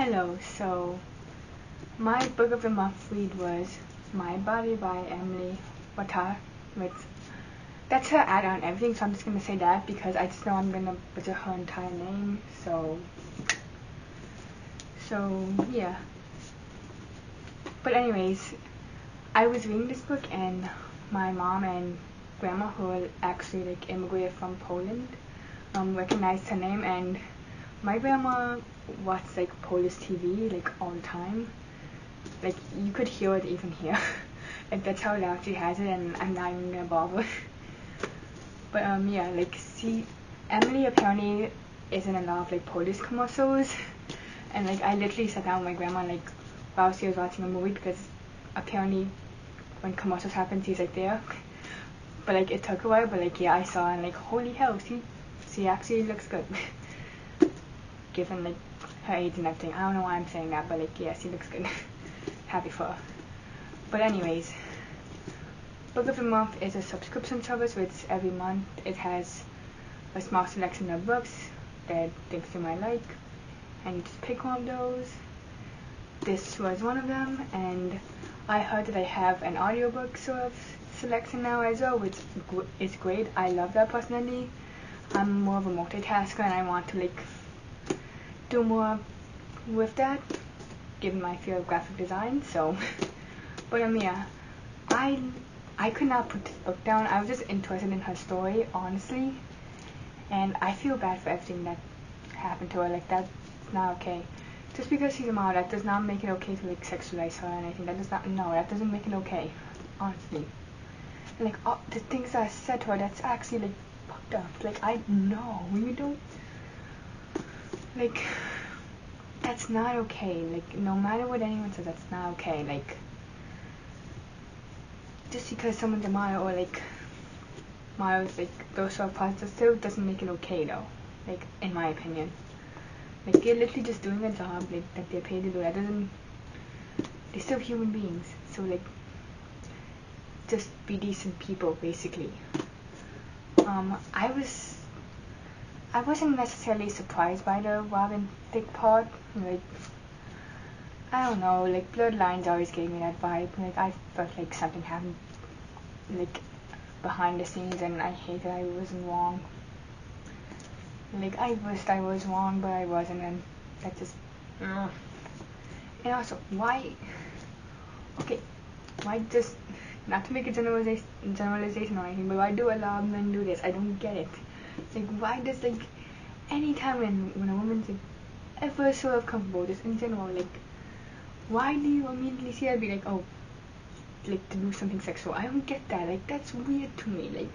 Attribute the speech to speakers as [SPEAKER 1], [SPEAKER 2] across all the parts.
[SPEAKER 1] Hello, so my book of the month read was My Body by Emily Ratajkowski. That's her ad on everything, so I'm just gonna say that because I just know I'm gonna butcher her entire name. So yeah. But anyways, I was reading this book and my mom and grandma, who actually immigrated from Poland, recognized her name, and my grandma watched Polish TV all the time. You could hear it even here. That's how loud she has it, and I'm not even gonna bother. But yeah, see, Emily apparently is in a lot of Polish commercials, and I literally sat down with my grandma while she was watching a movie because apparently when commercials happen she's there. But it took a while, but yeah, I saw and holy hell, she actually looks good. Given her age and everything. I don't know why I'm saying that, but yeah, she looks good. Happy for her. But anyways, Book of the Month is a subscription service which every month it has a small selection of books that things you might like, and you just pick one of those. This was one of them, and I heard that I have an audiobook sort of selection now as well, which is great. I love that personally. I'm more of a multitasker and I want to do more with that, given my field of graphic design. So, but yeah, I could not put this book down. I was just interested in her story, honestly, and I feel bad for everything that happened to her. That's not okay. Just because she's a model, that does not make it okay to sexualize her or anything. That does not. No, that doesn't make it okay. Honestly, the things I said to her, that's actually fucked up. I know you don't. That's not okay. No matter what anyone says, that's not okay. Just because someone's a model or models those sort of parts, still doesn't make it okay though. In my opinion, they're literally just doing a job that they're paid to do. That doesn't. They're still human beings. So just be decent people, basically. I wasn't necessarily surprised by the Robin Thicke part. I don't know, Bloodlines always gave me that vibe. I felt something happened, behind the scenes, and I hate that I wasn't wrong. I wished I was wrong, but I wasn't, and that just. And also, why? Okay, why just. Not to make a generalization or anything, but why do a lot of men do this? I don't get it. Why does anytime when a woman's ever sort of comfortable, just in general, why do you immediately see her be oh, to do something sexual? I don't get that. That's weird to me.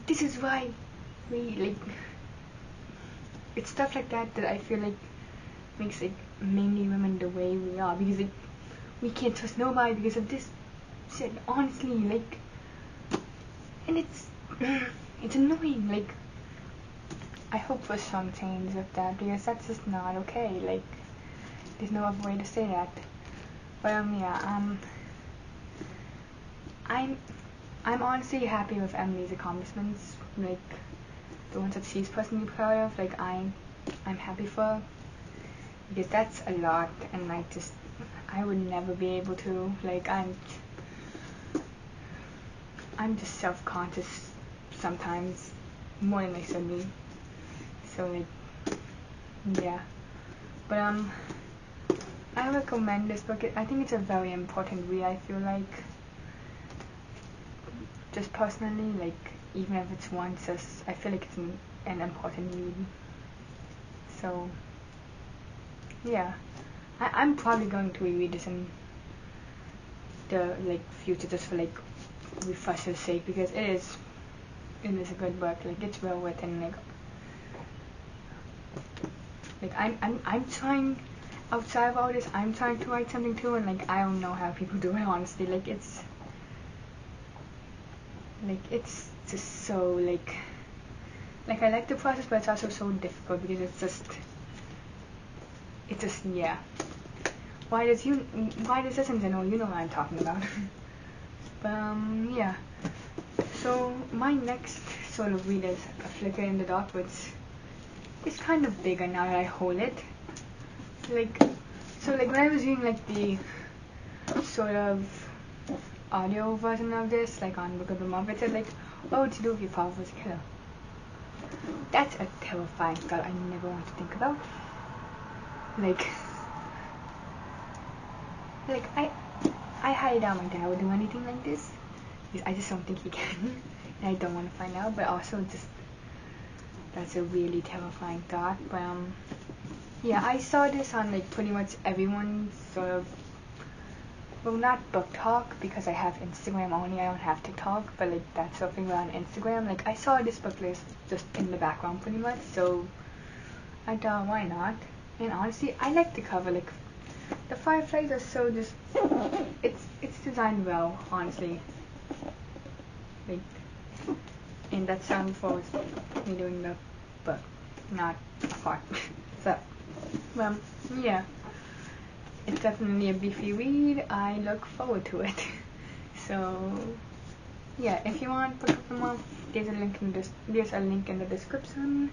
[SPEAKER 1] This is why we it's stuff like that that I feel makes mainly women the way we are, because we can't trust nobody because of this shit. Honestly, and it's annoying. I hope for some change with that, because that's just not okay. There's no other way to say that. But yeah, I'm honestly happy with Emily's accomplishments, the ones that she's personally proud of. I'm happy for her, because that's a lot, and I would never be able to. I'm just self-conscious sometimes, more than I should be. So yeah. But I recommend this book. I think it's a very important read. I feel just personally, even if it's once, I feel it's an important read. So yeah, I'm probably going to reread this in the future, just for refresher's sake, because it is a good book. It's well written. I'm trying. Outside of all this, I'm trying to write something too, and I don't know how people do it, honestly. It's just so I like the process, but it's also so difficult because it's just yeah. Why does this in general? You know what I'm talking about. But yeah. So my next sort of read is A Flicker in the Dark, which is kind of bigger now that I hold it. like, so like when I was reading like the sort of audio version of this, like on Book of the Month, it said like, oh, to do with your father was a killer. That's a terrifying thought I never want to think about. Like, I highly doubt my dad would do anything like this. I just don't think he can, and I don't want to find out. But also, just that's a really terrifying thought. But yeah, I saw this on like pretty much everyone's sort of, well, not book talk because I have Instagram only. I don't have TikTok, but like that's something on Instagram. Like I saw this book list just in the background pretty much, so I thought why not? And honestly, I like the cover. Like the fireflies are so just, it's designed well, honestly. Like, and that sound before was me doing the book, not a part. So, well, yeah. It's definitely a beefy read. I look forward to it. So, yeah, if you want Book of the Month, there's a link in the description.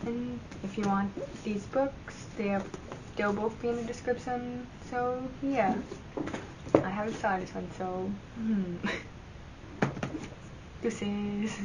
[SPEAKER 1] And if you want these books, they'll both be in the description. So, yeah. I haven't started this one, so deuces.